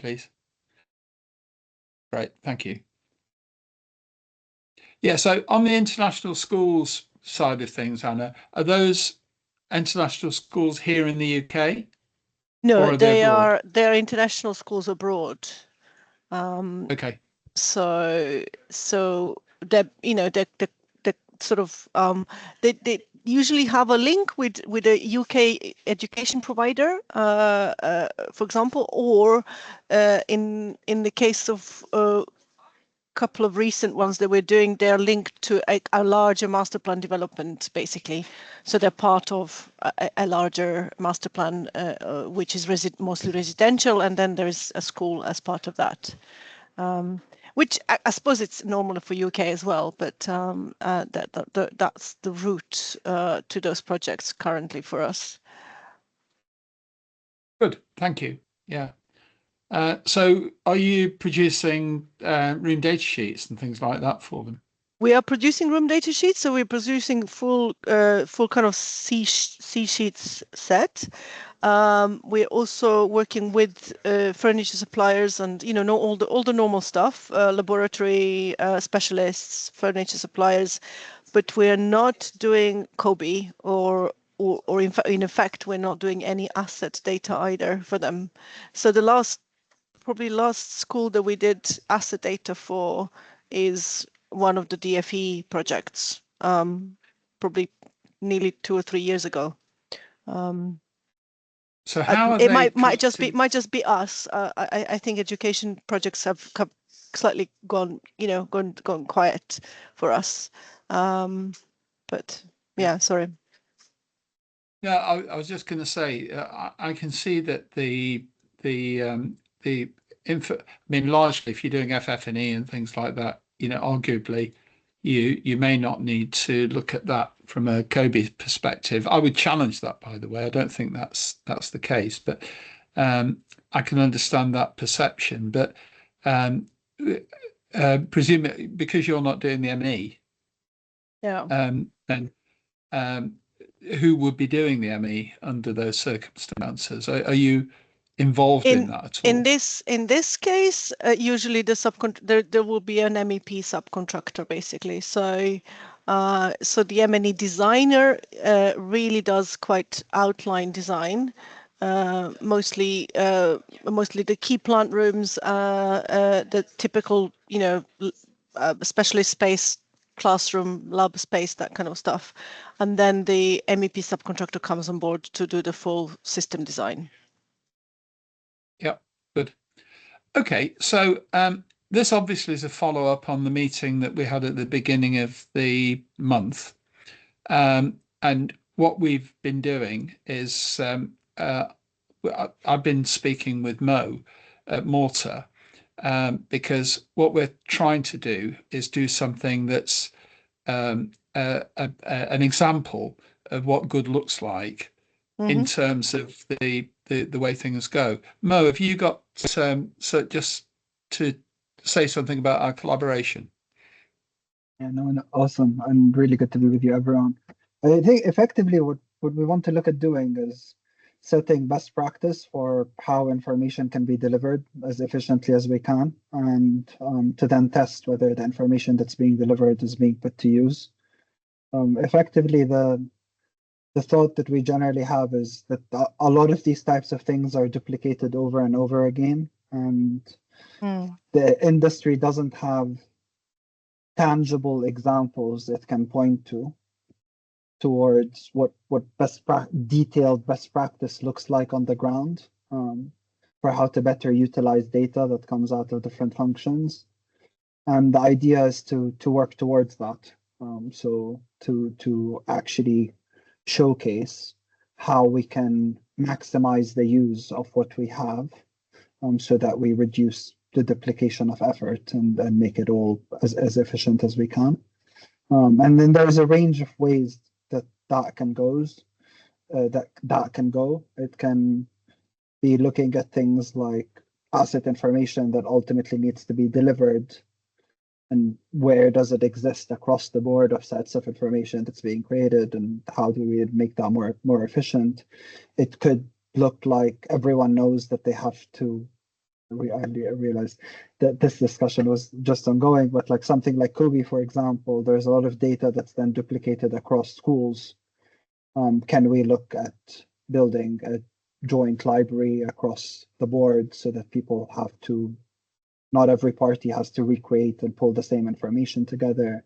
please. Great, thank you. Yeah, so on the international schools side of things, Anna, are those international schools here in the UK? No, they're international schools abroad. Okay. So they sort of they usually have a link with a UK education provider, for example, or in the case of couple of recent ones that we're doing, they're linked to a larger master plan development, basically. So they're part of a larger master plan, which is mostly residential, and then there's a school as part of that. Which I suppose it's normal for UK as well, but that's the route to those projects currently for us. Good, thank you. Yeah. So are you producing room data sheets and things like that for them? We are producing room data sheets, so we're producing full kind of C sheets set. We're also working with furniture suppliers and all the normal stuff, laboratory specialists, furniture suppliers, but we're not doing COBie or in effect we're not doing any asset data either for them. So the last school that we did asset data for is one of the DFE projects, probably nearly 2 or 3 years ago. So how are it they might just be us. I think education projects have slightly gone quiet for us. But yeah, sorry. Yeah, I was just going to say I can see that the info. I mean, largely, if you're doing FF&E and things like that, arguably, you may not need to look at that from a COBie perspective. I would challenge that, by the way. I don't think that's the case, but I can understand that perception. But presumably, because you're not doing the ME, yeah, then who would be doing the ME under those circumstances? Are you involved in that at all? In this case, usually there will be an MEP subcontractor, basically. So the M&E designer really does quite outline design. Mostly the key plant rooms, the typical specialist space, classroom, lab space, that kind of stuff, and then the MEP subcontractor comes on board to do the full system design. Yeah, good. Okay, so this obviously is a follow-up on the meeting that we had at the beginning of the month. And what we've been doing is I've been speaking with Mo at Morta because what we're trying to do is do something that's an example of what good looks like in terms of the way things go. Mo, have you got so just to say something about our collaboration? Yeah, no, awesome, and really good to be with you, everyone. I think effectively what we want to look at doing is setting best practice for how information can be delivered as efficiently as we can, and to then test whether the information that's being delivered is being put to use. Effectively, the thought that we generally have is that a lot of these types of things are duplicated over and over again, and the industry doesn't have tangible examples it can point to towards what detailed best practice looks like on the ground, for how to better utilize data that comes out of different functions. And the idea is to work towards that. So to actually showcase how we can maximize the use of what we have, so that we reduce the duplication of effort and make it all as efficient as we can. And then there's a range of ways that can go. It can be looking at things like asset information that ultimately needs to be delivered, and where does it exist across the board of sets of information that's being created, and how do we make that more efficient. It could look like everyone knows that they have to I realized that this discussion was just ongoing, but like something like COBE, for example, there's a lot of data that's then duplicated across schools. Can we look at building a joint library across the board so that people have to, not every party has to recreate and pull the same information together?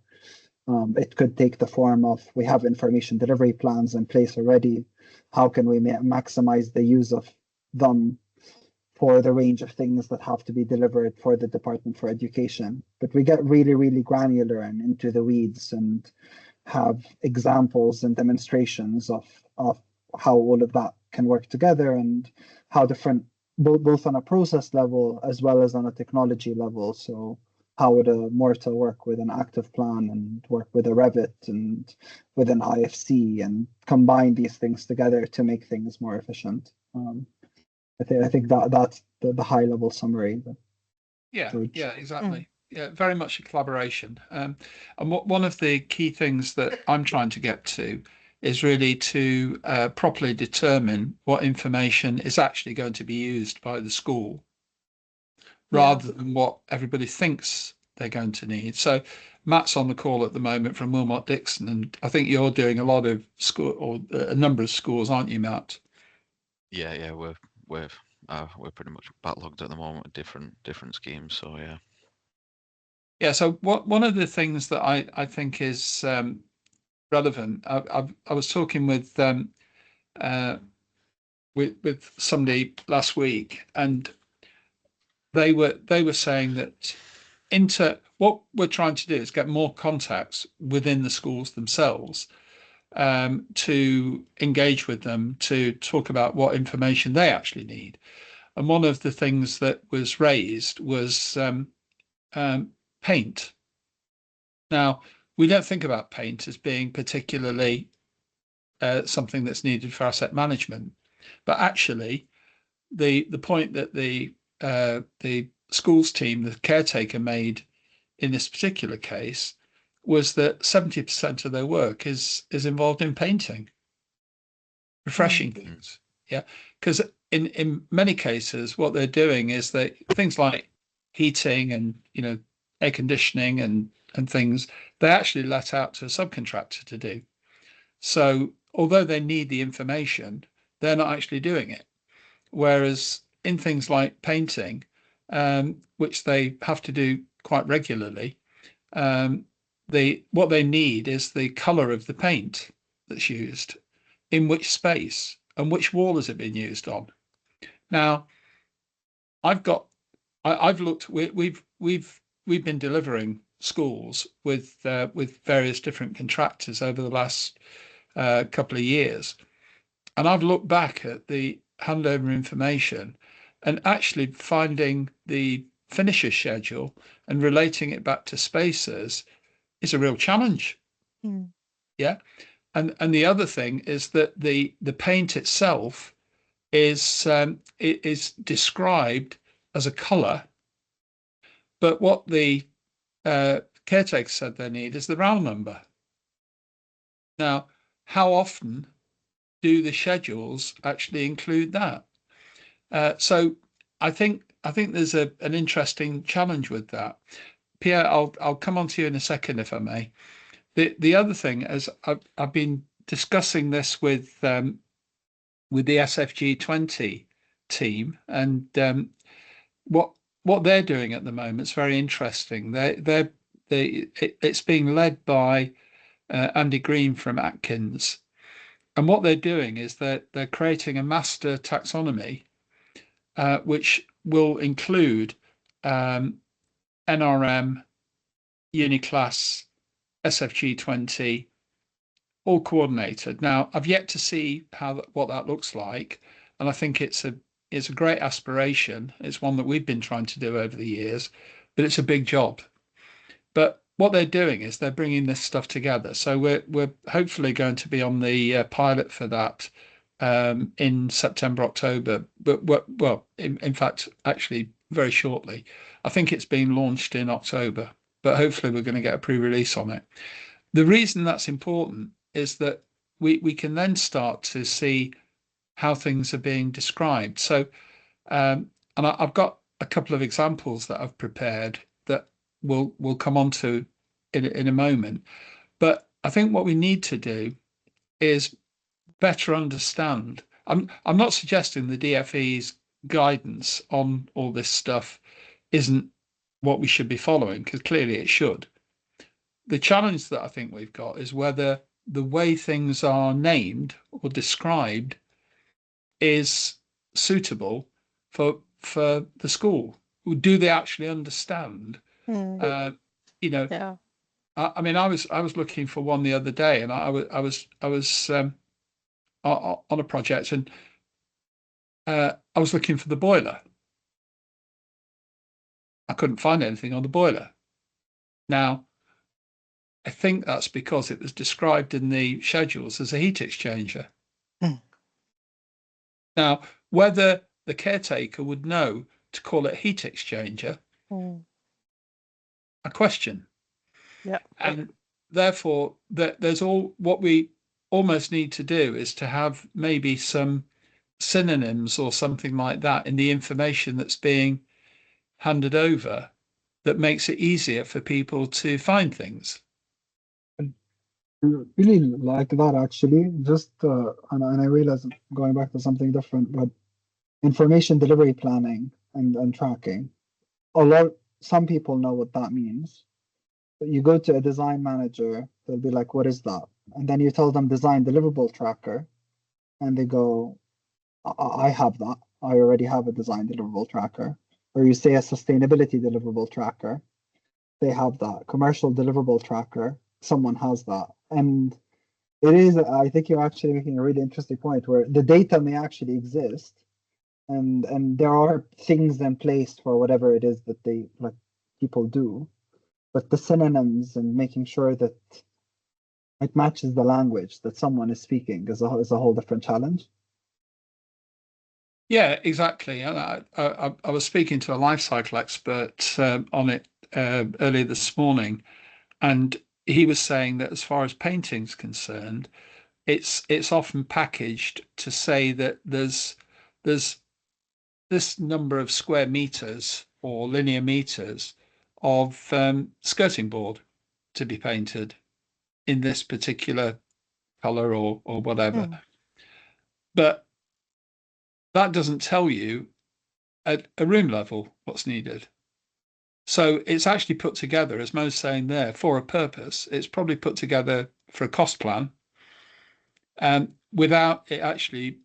It could take the form of, we have information delivery plans in place already. How can we maximize the use of them for the range of things that have to be delivered for the Department for Education? But we get really, really granular and into the weeds and have examples and demonstrations of how all of that can work together and how different, both on a process level as well as on a technology level. So how would a Morta work with an active plan and work with a Revit and with an IFC and combine these things together to make things more efficient? I think that's the high level summary. Yeah, George. yeah, exactly. Yeah, very much a collaboration. And one of the key things that I'm trying to get to is really to properly determine what information is actually going to be used by the school, rather than what everybody thinks they're going to need. So Matt's on the call at the moment from Wilmot Dixon, and I think you're doing a lot of school, or a number of schools, aren't you, Matt? Yeah, we're pretty much backlogged at the moment with different schemes. So yeah. Yeah. So one of the things that I think is relevant. I was talking with somebody last week, and they were saying that what we're trying to do is get more contacts within the schools themselves, to engage with them, to talk about what information they actually need. And one of the things that was raised was paint. Now, we don't think about paint as being particularly something that's needed for asset management, but actually, the point that the schools team, the caretaker, made in this particular case was that 70% of their work is involved in painting, refreshing things. Yeah, because in many cases, what they're doing is that things like heating and air conditioning and things, they actually let out to a subcontractor to do. So although they need the information, they're not actually doing it. Whereas in things like painting, which they have to do quite regularly, what they need is the color of the paint that's used, in which space, and which wall has it been used on. Now, I've looked. We've been delivering schools with various different contractors over the last couple of years, and I've looked back at the handover information and actually finding the finisher schedule and relating it back to spaces is a real challenge. Yeah. And the other thing is that the paint itself is described as a color, but what the caretaker said they need is the RAL number. Now, how often do the schedules actually include that? So I think there's an interesting challenge with that. Pierre, I'll come on to you in a second, if I may. The other thing is I've been discussing this with the SFG 20 team, and what they're doing at the moment is very interesting. It's being led by Andy Green from Atkins, and what they're doing is they're creating a master taxonomy, which will include NRM, Uniclass, SFG 20, all coordinated. Now, I've yet to see what that looks like, and I think it's a great aspiration. It's one that we've been trying to do over the years, but it's a big job. But what they're doing is they're bringing this stuff together. So we're hopefully going to be on the pilot for that in September, October. But in fact, actually very shortly. I think it's being launched in October, but hopefully we're going to get a pre-release on it. The reason that's important is that we can then start to see how things are being described. So, and I've got a couple of examples that I've prepared that we'll come on to in a moment. But I think what we need to do is better understand. I'm not suggesting the DFE's guidance on all this stuff isn't what we should be following, because clearly it should. The challenge that I think we've got is whether the way things are named or described is suitable for the school. Do they actually understand? Mm. You know, Yeah. I mean, I was looking for one the other day, and I was on a project, and I was looking for the boiler. I couldn't find anything on the boiler. Now, I think that's because it was described in the schedules as a heat exchanger. Mm. Now, whether the caretaker would know to call it heat exchanger, a question. Yeah. And therefore, there's all what we almost need to do is to have maybe some synonyms or something like that in the information that's being handed over that makes it easier for people to find things. Really like that, actually. Just and I realize I'm going back to something different, but information delivery planning and tracking. Some people know what that means. But you go to a design manager, they'll be like, "What is that?" And then you tell them design deliverable tracker, and they go, I have that. I already have a design deliverable tracker." Or you say a sustainability deliverable tracker, they have that. Commercial deliverable tracker, someone has that. And it is, I think you're actually making a really interesting point where the data may actually exist, and there are things in place for whatever it is that they like people do, but the synonyms and making sure that it matches the language that someone is speaking is a whole different challenge. Yeah, exactly. And I was speaking to a life cycle expert on it earlier this morning, and he was saying that as far as painting's concerned, it's often packaged to say that there's this number of square meters or linear meters of skirting board to be painted in this particular color or whatever. But that doesn't tell you at a room level what's needed. So it's actually put together, as Mo's saying there, for a purpose. It's probably put together for a cost plan, without it actually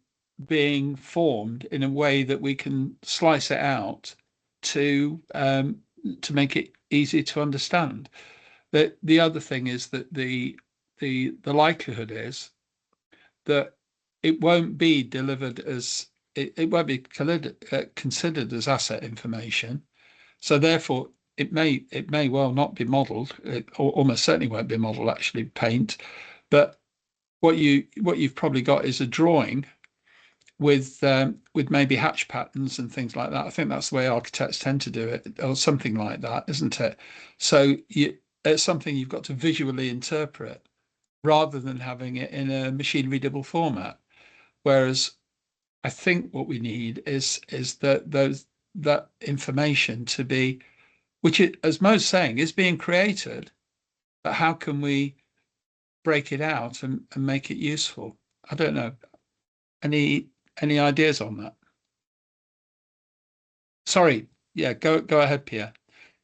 being formed in a way that we can slice it out to make it easy to understand. The other thing is that the likelihood is that it won't be delivered as it won't be considered as asset information. So therefore, it may well not be modelled. It almost certainly won't be modelled actually paint. But what you've probably got is a drawing with maybe hatch patterns and things like that. I think that's the way architects tend to do it, or something like that, isn't it? So it's something you've got to visually interpret rather than having it in a machine readable format. Whereas I think what we need is that information to be, which it, as Mo's saying, is being created, but how can we break it out and make it useful? I don't know. Any ideas on that? Sorry, yeah, go ahead, Pierre.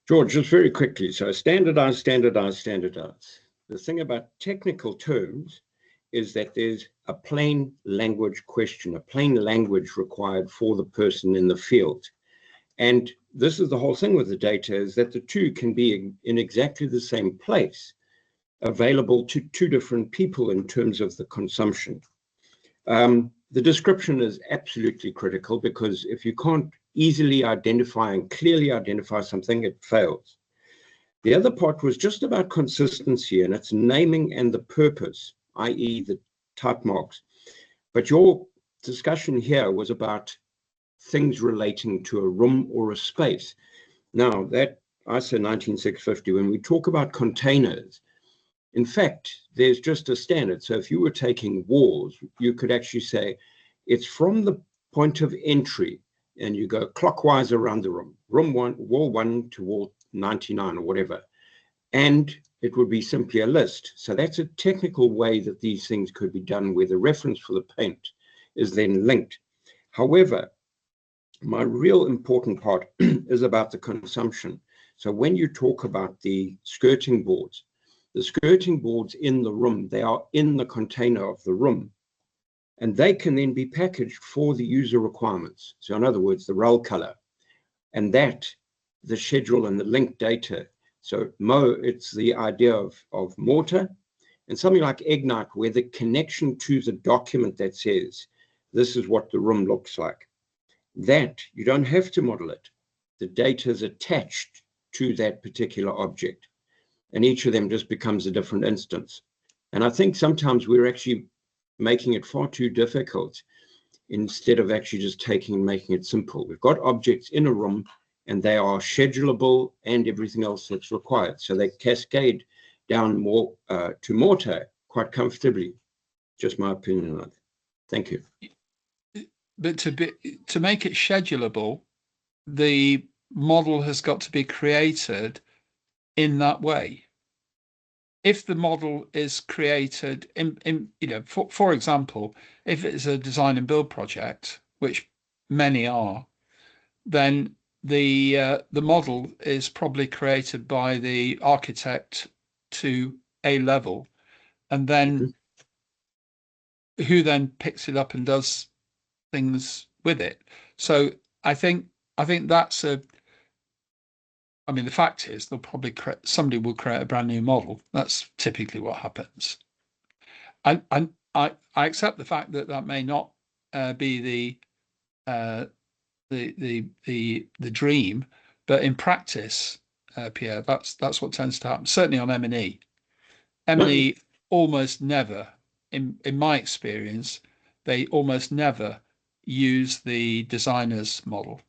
George, just very quickly. So standardize. The thing about technical terms is that there's a plain language question, a plain language required for the person in the field. And this is the whole thing with the data, is that the two can be in exactly the same place, available to two different people in terms of the consumption. The description is absolutely critical, because if you can't easily identify and clearly identify something, it fails. The other part was just about consistency, and it's naming and the purpose, i.e. the type marks. But your discussion here was about things relating to a room or a space. Now, that ISO 19650, when we talk about containers, in fact, there's just a standard. So if you were taking walls, you could actually say it's from the point of entry and you go clockwise around the room, wall 1 to wall 99 or whatever, and it would be simply a list. So that's a technical way that these things could be done, where the reference for the paint is then linked. However, my real important part is about the consumption. So when you talk about the skirting boards in the room, they are in the container of the room, and they can then be packaged for the user requirements. So in other words, the roll color, and that, the schedule and the link data. So it's the idea of Mortar, and something like Ignite, where the connection to the document that says, this is what the room looks like. That you don't have to model it. The data is attached to that particular object, and each of them just becomes a different instance. And I think sometimes we're actually making it far too difficult instead of actually just making it simple. We've got objects in a room, and they are schedulable and everything else that's required. So they cascade down more to Mortar quite comfortably. Just my opinion on it. Thank you. But to make it schedulable, the model has got to be created in that way. If the model is created for example, if it's a design and build project, which many are, then the model is probably created by the architect to a level, and then who then picks it up and does things with it. So I think that's the fact is they'll probably somebody will create a brand new model. That's typically what happens. And I accept the fact that may not be the dream, but in practice, Pierre, that's what tends to happen. Certainly on M&E. M&E almost never, in my experience, they almost never use the designer's model.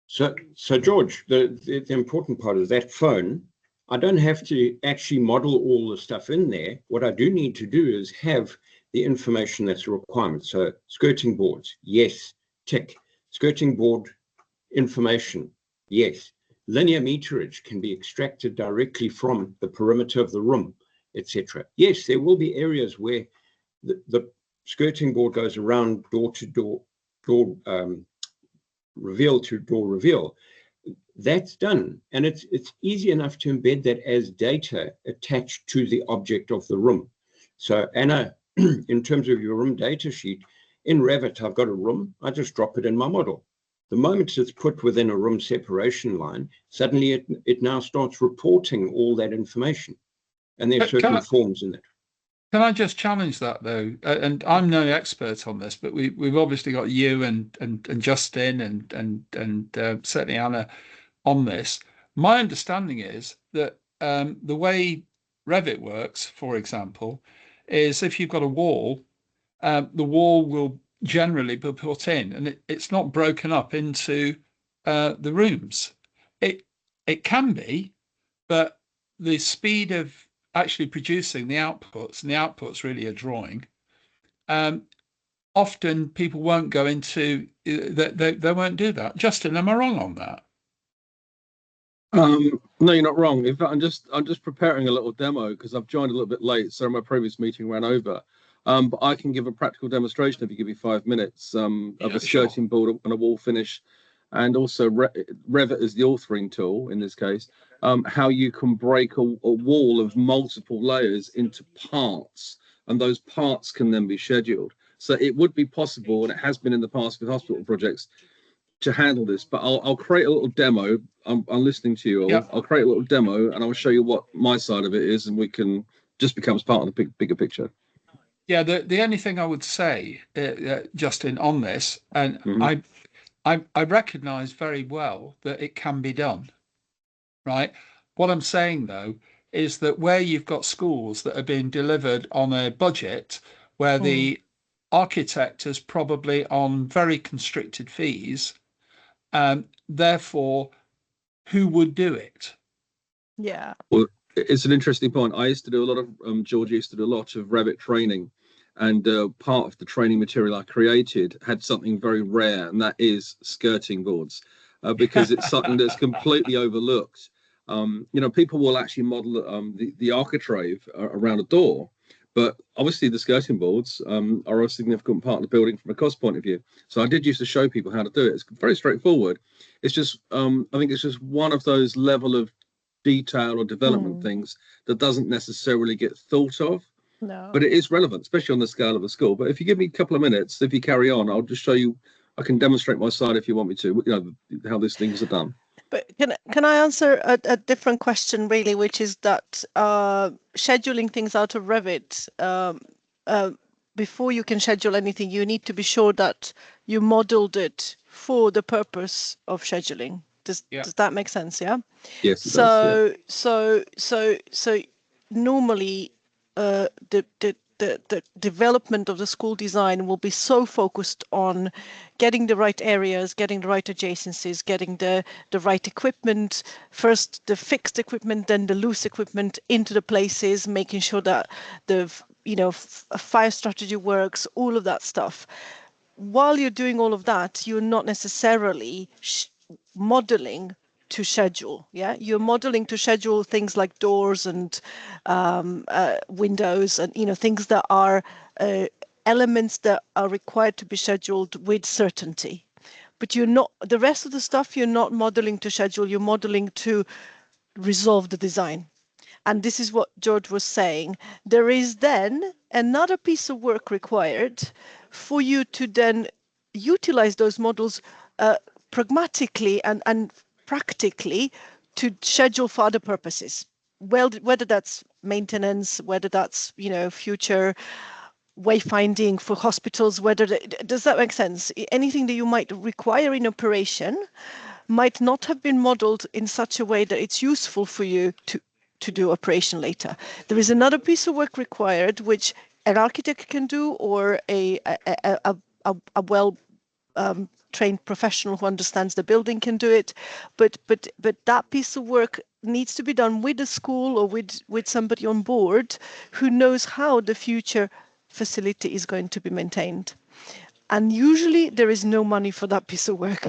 So George, the important part is that phone. I don't have to actually model all the stuff in there. What I do need to do is have the information that's a requirement. So skirting boards, yes, tick. Skirting board information, yes. Linear meterage can be extracted directly from the perimeter of the room, etc. Yes, there will be areas where the skirting board goes around door to door, reveal to door reveal. That's done, and it's easy enough to embed that as data attached to the object of the room. So Anna, in terms of your room data sheet, in Revit, I've got a room, I just drop it in my model. The moment it's put within a room separation line, suddenly it now starts reporting all that information, and there are certain forms in it. Can I just challenge that though? And I'm no expert on this, but we've obviously got you and Justin and certainly Anna on this. My understanding is that the way Revit works, for example, is if you've got a wall, the wall will generally be put in, and it's not broken up into the rooms. It can be, but the speed of actually producing the outputs, and the outputs really are drawing, often people won't go into they won't do that. Justin, am I wrong on that? No, you're not wrong. In fact, I'm just preparing a little demo because I've joined a little bit late, so my previous meeting ran over. But I can give a practical demonstration if you give me 5 minutes of a skirting board and a wall finish, and also Revit is the authoring tool in this case. How you can break a wall of multiple layers into parts, and those parts can then be scheduled. So it would be possible, and it has been in the past with hospital projects, to handle this. But I'll create a little demo. I'm listening to you all. Yep. I'll create a little demo, and I'll show you what my side of it is, and we can just becomes part of the bigger picture. Yeah, the only thing I would say, Justin, on this, and I recognise very well that it can be done, right? What I'm saying though is that where you've got schools that are being delivered on a budget, where the architect is probably on very constricted fees, therefore, who would do it? Yeah. Well, it's an interesting point. I used to do a lot of George used to do a lot of Revit training, And part of the training material I created had something very rare, and that is skirting boards, because it's something that's completely overlooked. People will actually model the architrave around a door, but obviously the skirting boards are a significant part of the building from a cost point of view. So I did used to show people how to do it. It's very straightforward. It's just, I think it's just one of those level of detail or development things that doesn't necessarily get thought of. No. But it is relevant, especially on the scale of a school. But if you give me a couple of minutes, if you carry on, I'll just show you. I can demonstrate my side if you want me to, how these things are done. But can I answer a different question, really, which is that scheduling things out of Revit, before you can schedule anything, you need to be sure that you modeled it for the purpose of scheduling. Does that make sense? Yeah. Yes. It does, So normally the development of the school design will be so focused on getting the right areas, getting the right adjacencies, getting the right equipment, first the fixed equipment, then the loose equipment into the places, making sure that the fire strategy works, all of that stuff. While you're doing all of that, you're not necessarily modeling to schedule. You're modeling to schedule things like doors and windows and things that are elements that are required to be scheduled with certainty. But you're not, the rest of the stuff you're not modeling to schedule, you're modeling to resolve the design. And this is what George was saying. There is then another piece of work required for you to then utilize those models pragmatically and practically to schedule for other purposes. Well, whether that's maintenance, whether that's future wayfinding for hospitals, does that make sense? Anything that you might require in operation might not have been modeled in such a way that it's useful for you to do operation later. There is another piece of work required which an architect can do, or a well trained professional who understands the building can do it, but that piece of work needs to be done with the school or with somebody on board who knows how the future facility is going to be maintained. And usually there is no money for that piece of work.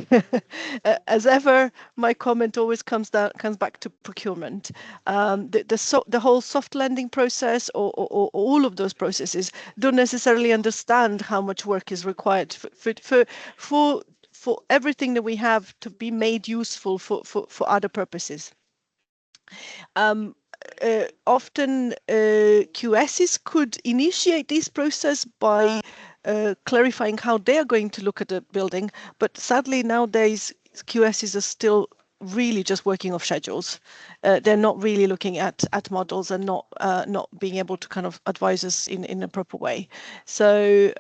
As ever, my comment always comes back to procurement. The whole soft landing process or all of those processes don't necessarily understand how much work is required for everything that we have to be made useful for other purposes. Often QSs could initiate this process by clarifying how they are going to look at the building, but sadly nowadays QSs are still really just working off schedules. They're not really looking at models and not being able to kind of advise us in a proper way. So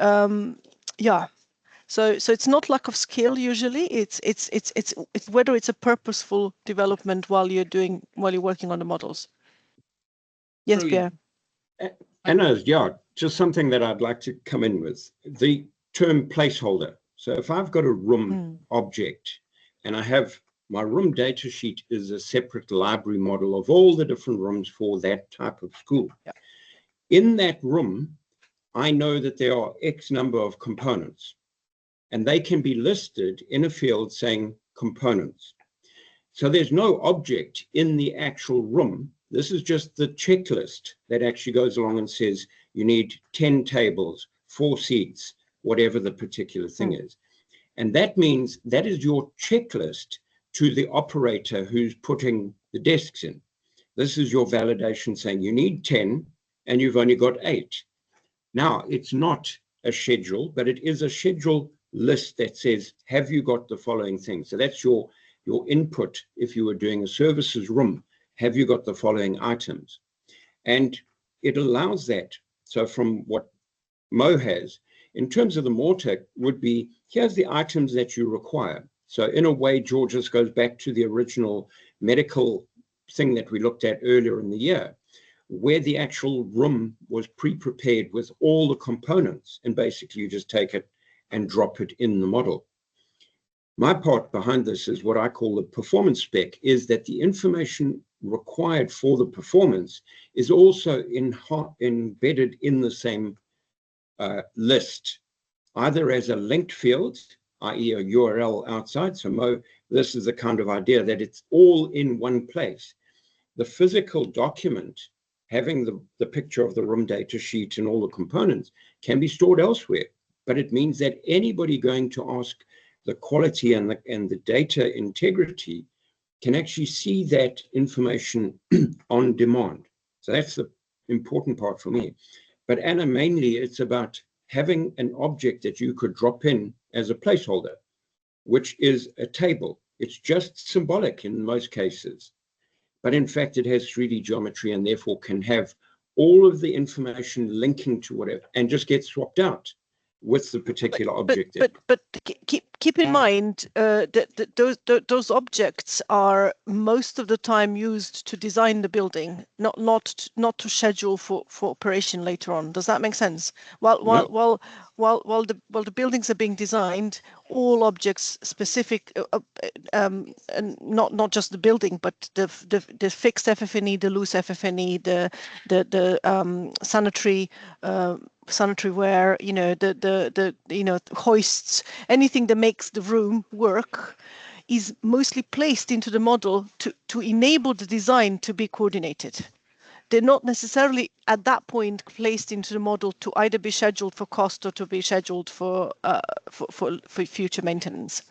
So it's not lack of skill usually. It's whether it's a purposeful development while you're working on the models. Yes, Pierre. Anna, just something that I'd like to come in with. The term placeholder. So if I've got a room object and I have my room data sheet is a separate library model of all the different rooms for that type of school. Yeah. In that room, I know that there are X number of components, and they can be listed in a field saying components. So there's no object in the actual room. This is just the checklist that actually goes along and says you need 10 tables, 4 seats, whatever the particular thing is. And that means that is your checklist to the operator who's putting the desks in. This is your validation saying you need 10 and you've only got 8. Now, it's not a schedule, but it is a schedule list that says, have you got the following things? So that's your input if you were doing a services room. Have you got the following items? And it allows that. So from what Mo has, in terms of the mortar, would be, here's the items that you require. So in a way, George, this goes back to the original medical thing that we looked at earlier in the year, where the actual room was pre-prepared with all the components. And basically, you just take it and drop it in the model. My part behind this is what I call the performance spec, is that the information required for the performance is also embedded in the same list, either as a linked field, i.e. a URL outside. So this is the kind of idea that it's all in one place. The physical document, having the picture of the room data sheet and all the components, can be stored elsewhere. But it means that anybody going to ask the quality and the data integrity can actually see that information on demand. So that's the important part for me. But Anna, mainly it's about having an object that you could drop in as a placeholder, which is a table. It's just symbolic in most cases, but in fact it has 3D geometry and therefore can have all of the information linking to whatever and just get swapped out with the particular object. But keep in mind that those objects are most of the time used to design the building, not to schedule for operation later on. Does that make sense? While the buildings are being designed, all objects specific, and not just the building, but the fixed FF&E, the loose FF&E, the sanitary ware, the hoists, anything that makes the room work is mostly placed into the model to enable the design to be coordinated. They're not necessarily at that point placed into the model to either be scheduled for cost or to be scheduled for future maintenance.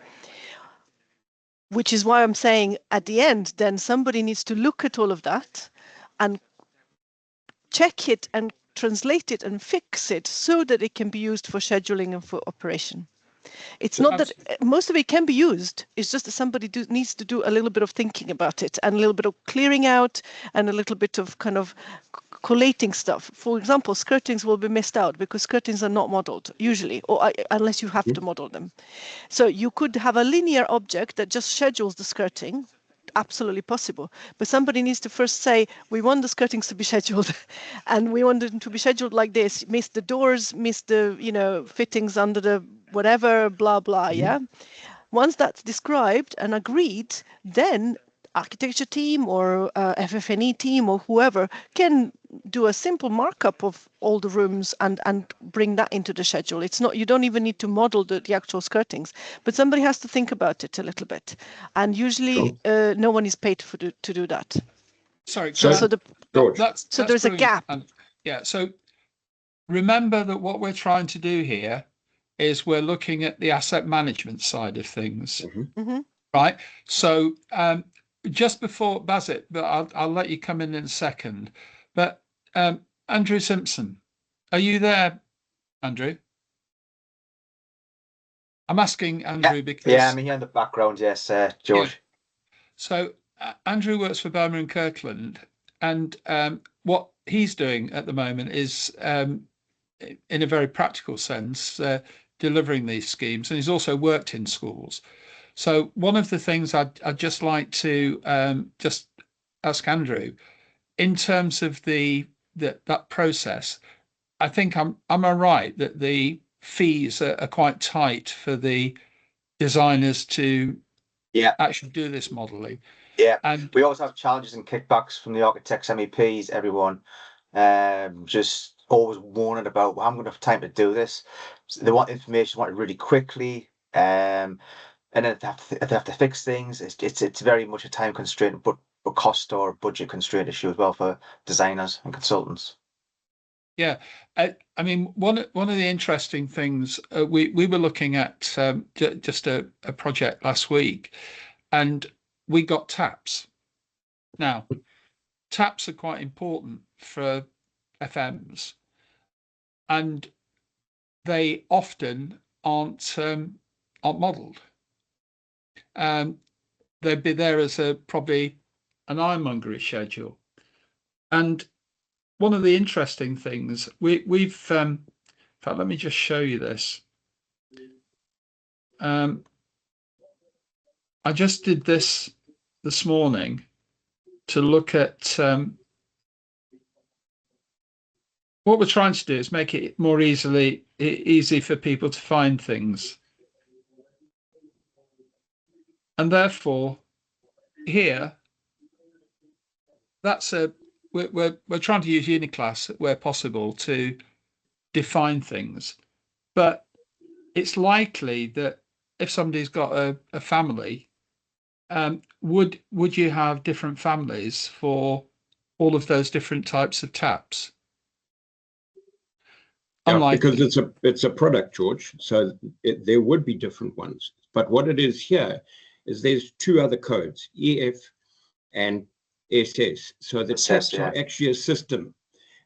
Which is why I'm saying at the end, then somebody needs to look at all of that and check it and translate it and fix it so that it can be used for scheduling and for operation. It's not that most of it can be used. It's just that somebody needs to do a little bit of thinking about it and a little bit of clearing out and a little bit of kind of collating stuff. For example, skirtings will be missed out because skirtings are not modeled usually, or unless you have to model them. So you could have a linear object that just schedules the skirting. Absolutely possible, but somebody needs to first say we want the skirtings to be scheduled and we want them to be scheduled like this, miss the doors, miss the fittings under the whatever, blah blah. Yeah, once that's described and agreed, then architecture team or FF&E team or whoever can do a simple markup of all the rooms and bring that into the schedule. It's not, you don't even need to model the actual skirtings, but somebody has to think about it a little bit. And usually no one is paid to do that. Sorry, so that's there's a gap. Yeah, so remember that what we're trying to do here is we're looking at the asset management side of things, right? So just before Basit, but I'll let you come in a second. But Andrew Simpson, are you there, Andrew? I'm asking Andrew because I'm here in the background. Yes, George. Yeah. So Andrew works for Bowman and Kirkland, and what he's doing at the moment is, in a very practical sense, delivering these schemes, and he's also worked in schools. So one of the things I'd just like to just ask Andrew, in terms of that process, I think am I right that the fees are quite tight for the designers to actually do this modelling? Yeah, and we always have challenges and kickbacks from the architects, MEPs, everyone. Just always warning about, well, I haven't got enough time to do this. So they want information, want it really quickly. And then they have to fix things. It's very much a time constraint, but a cost or budget constraint issue as well for designers and consultants. Yeah, I mean, one of the interesting things, we were looking at just a project last week, and we got taps. Now, taps are quite important for FMs, and they often aren't modelled. They'd be there as probably an ironmongery schedule. And one of the interesting things we've in fact, let me just show you this. I just did this morning to look at what we're trying to do is make it more easy for people to find things. And therefore, here, that's we're trying to use Uniclass where possible to define things. But it's likely that if somebody's got a family, would you have different families for all of those different types of taps? Yeah, Unlikely. because it's a product, George. So there would be different ones. But what it is here is there's two other codes, EF and SS. So the taps are actually a system.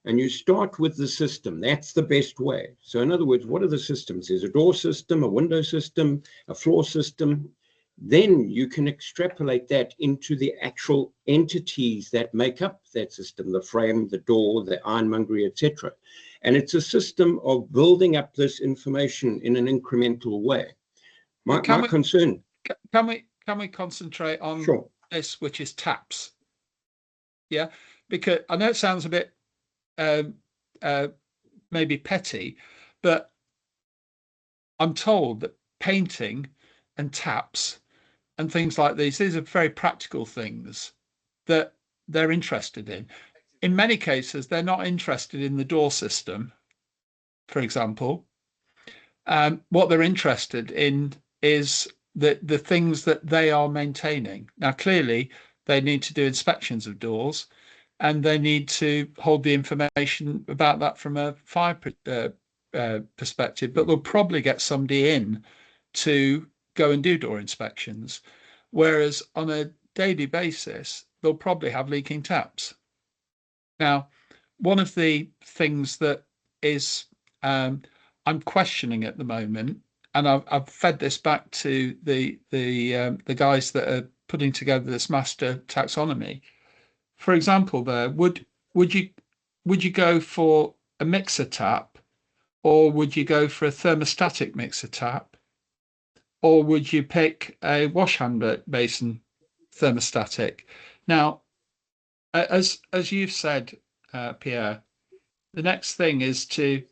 And you start with the system. That's the best way. So in other words, what are the systems? There's a door system, a window system, a floor system. Then you can extrapolate that into the actual entities that make up that system, the frame, the door, the ironmongery, etc. And it's a system of building up this information in an incremental way. My concern. Can we concentrate on Sure. this, which is taps? Yeah, because I know it sounds a bit maybe petty, but I'm told that painting and taps and things like these are very practical things that they're interested in. In many cases, they're not interested in the door system, for example. What they're interested in is the things that they are maintaining. Now, clearly, they need to do inspections of doors, and they need to hold the information about that from a fire perspective, but they'll probably get somebody in to go and do door inspections. Whereas on a daily basis, they'll probably have leaking taps. Now, one of the things that is I'm questioning at the moment, and I've fed this back to the guys that are putting together this master taxonomy. For example, there would you go for a mixer tap, or would you go for a thermostatic mixer tap, or would you pick a wash hand basin thermostatic? Now, as you've said, Pierre, the next thing is to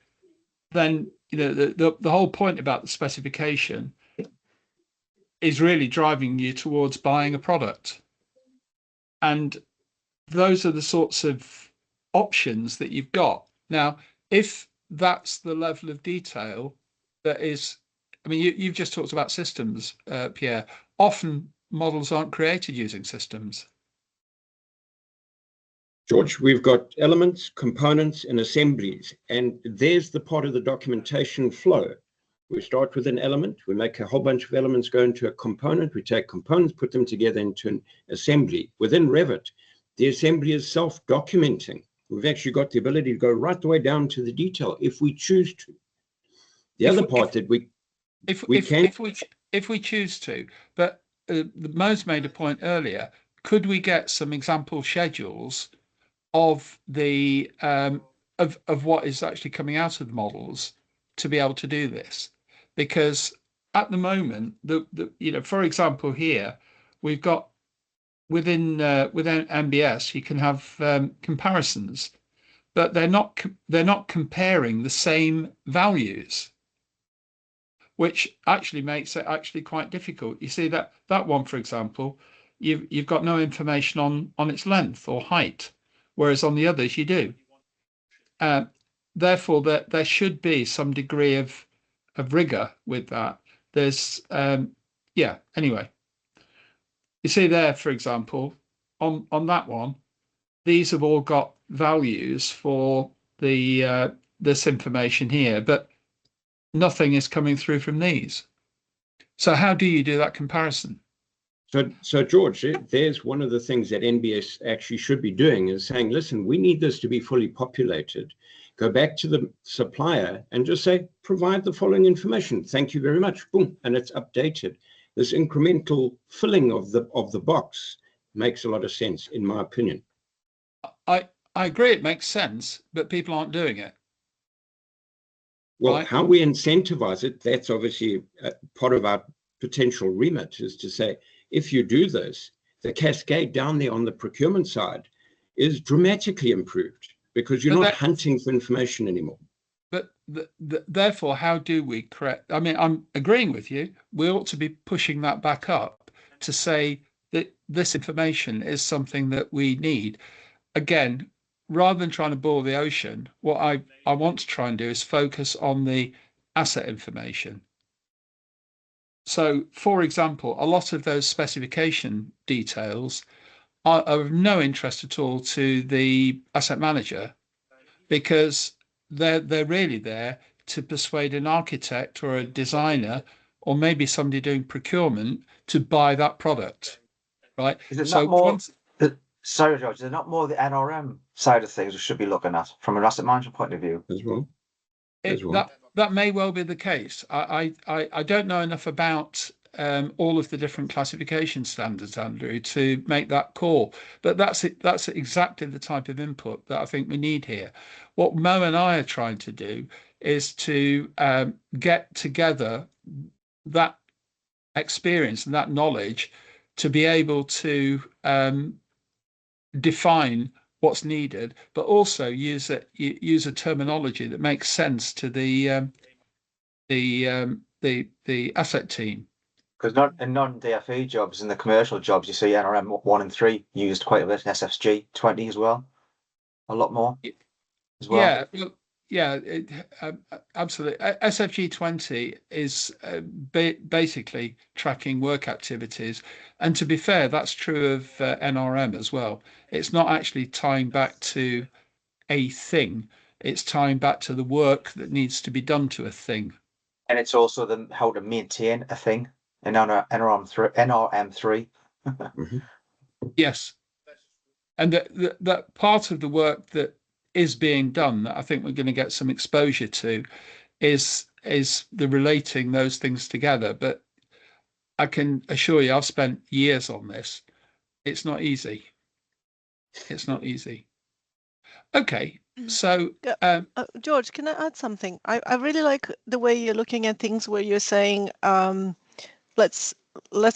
then, the whole point about the specification is really driving you towards buying a product. And those are the sorts of options that you've got. Now, if that's the level of detail that is, I mean, you've just talked about systems, Pierre. Often models aren't created using systems. George, we've got elements, components, and assemblies, and there's the part of the documentation flow. We start with an element, we make a whole bunch of elements go into a component, we take components, put them together into an assembly. Within Revit, the assembly is self-documenting. We've actually got the ability to go right the way down to the detail if we choose to. The other part that we choose to, but Mo's made a point earlier, could we get some example schedules of the of what is actually coming out of the models to be able to do this? Because at the moment, for example, here we've got within MBS you can have comparisons, but they're not comparing the same values, which actually makes it actually quite difficult. You see that one, for example, you've got no information on its length or height, whereas on the others you do. Therefore, there should be some degree of rigor with that. There's anyway. You see there, for example, on that one, these have all got values for this information here, but nothing is coming through from these. So how do you do that comparison? So George, there's one of the things that NBS actually should be doing is saying, listen, we need this to be fully populated. Go back to the supplier and just say, provide the following information. Thank you very much. Boom, and it's updated. This incremental filling of the box makes a lot of sense, in my opinion. I agree, it makes sense, but people aren't doing it. Well, right? How we incentivize it, that's obviously part of our potential remit, is to say, if you do this, the cascade down there on the procurement side is dramatically improved because you're not hunting for information anymore. But therefore, how do we correct? I mean, I'm agreeing with you. We ought to be pushing that back up to say that this information is something that we need. Again, rather than trying to boil the ocean, what I want to try and do is focus on the asset information. So, for example, a lot of those specification details are of no interest at all to the asset manager, because they're really there to persuade an architect or a designer or maybe somebody doing procurement to buy that product, right? Is it So not more? once, Sorry, George. Is it not more the NRM side of things we should be looking at from an asset management point of view? As well. As well. that may well be the case. I don't know enough about all of the different classification standards, Andrew, to make that call. But that's it. That's exactly the type of input that I think we need here. What Mo and I are trying to do is to get together that experience and that knowledge to be able to define what's needed, but also use a terminology that makes sense to the asset team. Because not in non-DFE jobs, in the commercial jobs, you see NRM 1 and 3 used quite a bit, and SFG 20 as well, a lot more as well. Yeah, absolutely. SFG 20 is basically tracking work activities. And to be fair, that's true of NRM as well. It's not actually tying back to a thing. It's tying back to the work that needs to be done to a thing. And it's also how to maintain a thing in NRM3. Yes. And that part of the work that is being done that I think we're going to get some exposure to is the relating those things together. But I can assure you, I've spent years on this. It's not easy. It's not easy. Okay, so George, can I add something? I really like the way you're looking at things, where you're saying let's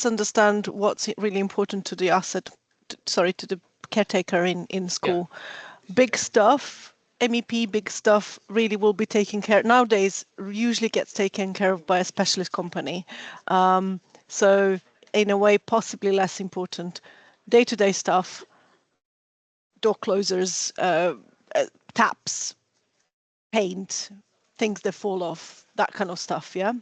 understand what's really important to the to the caretaker in school. Yeah. Big stuff, MEP, big stuff really will be taken care of. Nowadays, usually gets taken care of by a specialist company. So in a way, possibly less important. Day-to-day stuff, door closers, taps, paint, things that fall off, that kind of stuff, yeah?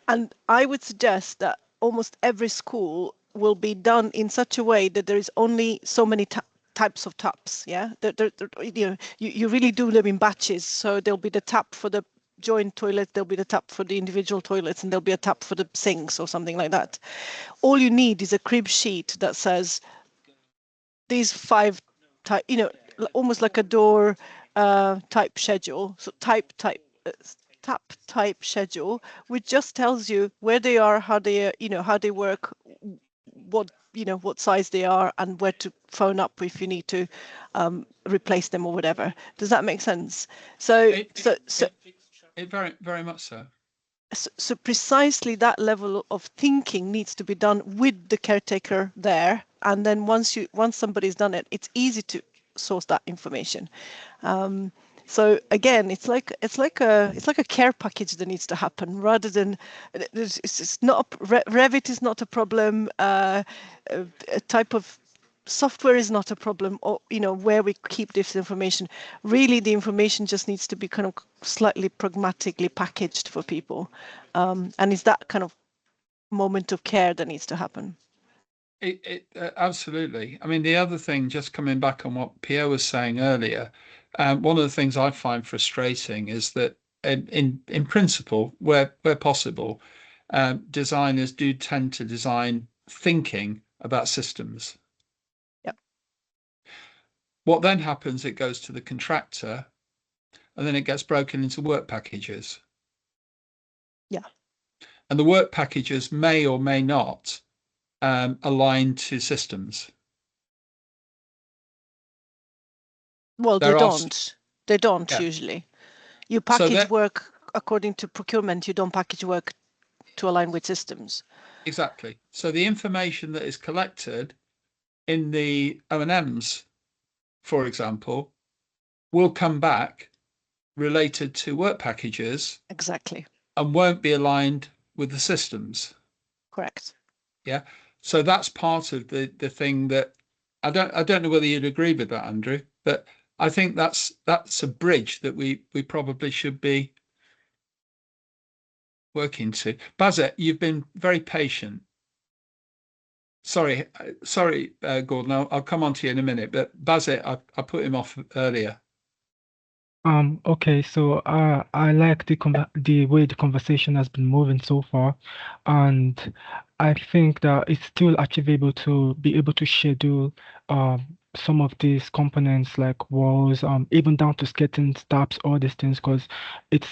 And I would suggest that almost every school will be done in such a way that there is only so many types of taps, yeah? You really do them in batches. So there'll be the tap for the joint toilet, there'll be the tap for the individual toilets, and there'll be a tap for the sinks or something like that. All you need is a crib sheet that says these 5 type, almost like a door type schedule. So tap type schedule, which just tells you where they are, how they work, what size they are, and where to phone up if you need to replace them or whatever. Does that make sense? It very, very much so. So precisely that level of thinking needs to be done with the caretaker there, and then once somebody's done it, it's easy to source that information. So again, it's like a care package that needs to happen, rather than it's not Revit is not a problem. A type of software is not a problem, or where we keep this information. Really, the information just needs to be kind of slightly pragmatically packaged for people, and it's that kind of moment of care that needs to happen. Absolutely. I mean, the other thing, just coming back on what Pierre was saying earlier, one of the things I find frustrating is that in principle, where possible, designers do tend to design thinking about systems. Yep. What then happens, it goes to the contractor, and then it gets broken into work packages. Yeah. And the work packages may or may not align to systems. Well, they don't yeah. Usually. You package work according to procurement. You don't package work to align with systems. Exactly. So the information that is collected in the O&Ms, for example, will come back related to work packages. Exactly. And won't be aligned with the systems. Correct. Yeah. So that's part of the thing that I don't know whether you'd agree with that, Andrew, but I think that's a bridge that we probably should be working to. Bazet, you've been very patient. Sorry, Gordon. I'll come on to you in a minute. But Bazet, I put him off earlier. Okay, so I like the way the conversation has been moving so far, and I think that it's still achievable to be able to schedule some of these components like walls, even down to skeleton steps, all these things, because it's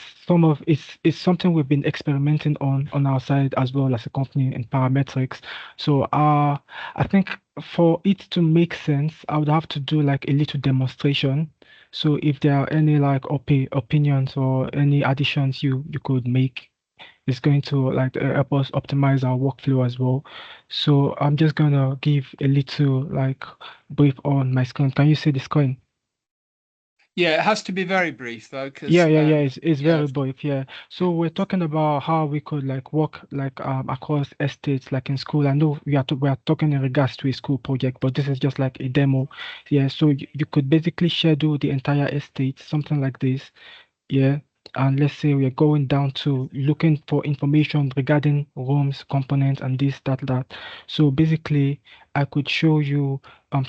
something we've been experimenting on our side as well as a company in parametrics. So I think for it to make sense, I would have to do like a little demonstration. So if there are any like opinions or any additions you could make, it's going to like help us optimize our workflow as well. So I'm just gonna give a little like brief on my screen. Can you see the screen? Yeah, it has to be very brief though, because Yeah, it's yeah. very brief, yeah. So we're talking about how we could like work like across estates like in school. I know we are talking in regards to a school project, but this is just like a demo. Yeah, so you could basically schedule the entire estate, something like this. Yeah. And let's say we're going down to looking for information regarding rooms, components, and this, that. So basically, I could show you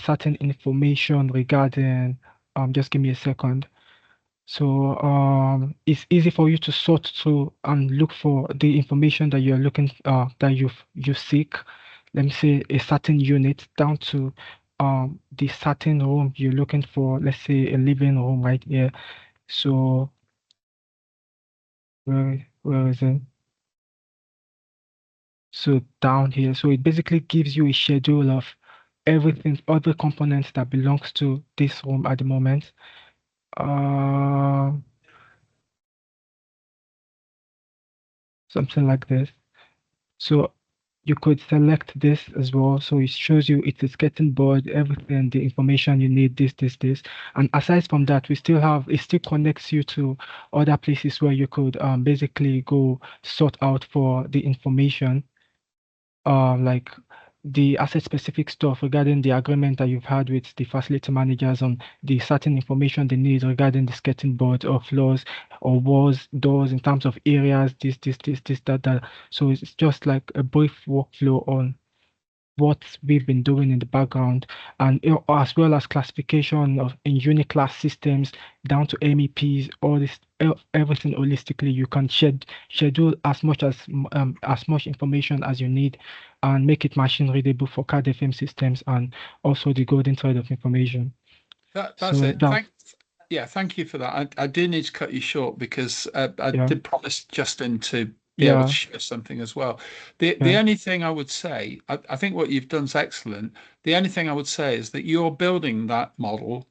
certain information regarding just give me a second. So it's easy for you to sort through and look for the information that you're looking that you seek. Let me say a certain unit down to the certain room you're looking for. Let's say a living room right here. So where is it? So down here. So it basically gives you a schedule of everything, all the components that belongs to this room at the moment. Something like this. So you could select this as well. So it shows you it's a skeleton board, everything, the information you need, this. And aside from that, it still connects you to other places where you could basically go sort out for the information, like the asset specific stuff regarding the agreement that you've had with the facility managers on the certain information they need regarding the skeleton board or floors or walls, doors in terms of areas, this, that. So it's just like a brief workflow on what we've been doing in the background, and as well as classification of in uniclass systems down to MEPs, all this, everything holistically. You can schedule as much information as you need and make it machine readable for CAD FM systems and also the golden thread of information. That's So it. Thank you for that. I do need to cut you short because I did promise Justin to be able to share something as well. The only thing I would say, I think what you've done is excellent. The only thing I would say is that you're building that model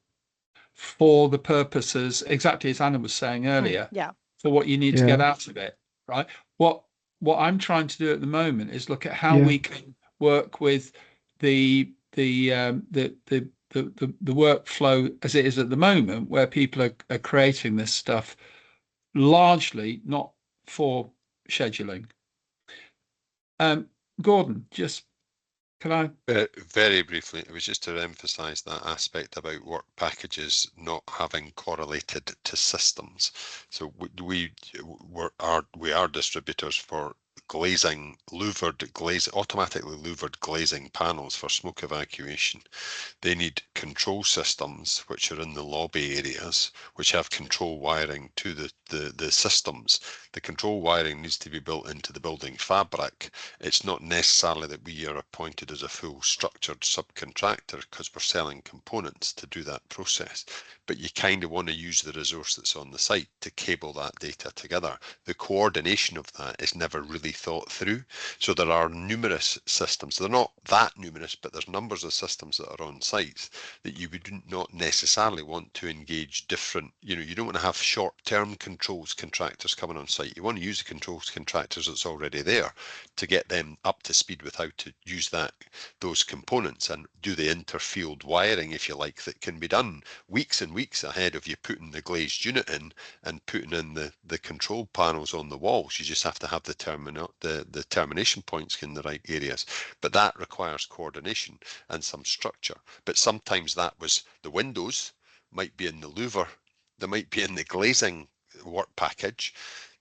for the purposes, exactly as Anna was saying earlier, for what you need to get out of it, right? What I'm trying to do at the moment is look at how we can work with the workflow as it is at the moment, where people are creating this stuff largely not for scheduling. Gordon, just can I? Very briefly, it was just to emphasize that aspect about work packages not having correlated to systems. So we are distributors for glazing, automatically louvered glazing panels for smoke evacuation. They need control systems which are in the lobby areas, which have control wiring to the systems. The control wiring needs to be built into the building fabric. It's not necessarily that we are appointed as a full structured subcontractor because we're selling components to do that process. But you kind of want to use the resource that's on the site to cable that data together. The coordination of that is never really thought through. So there are numerous systems. They're not that numerous, but there's numbers of systems that are on sites that you would not necessarily want to engage different, you don't want to have short-term controls contractors coming on site. You want to use the controls contractors that's already there to get them up to speed with how to use those components and do the interfield wiring, if you like, that can be done weeks and weeks ahead of you putting the glazed unit in and putting in the control panels on the walls. You just have to have the termination points in the right areas. But that requires coordination and some structure. But sometimes that was the windows might be in the louver, they might be in the glazing work package.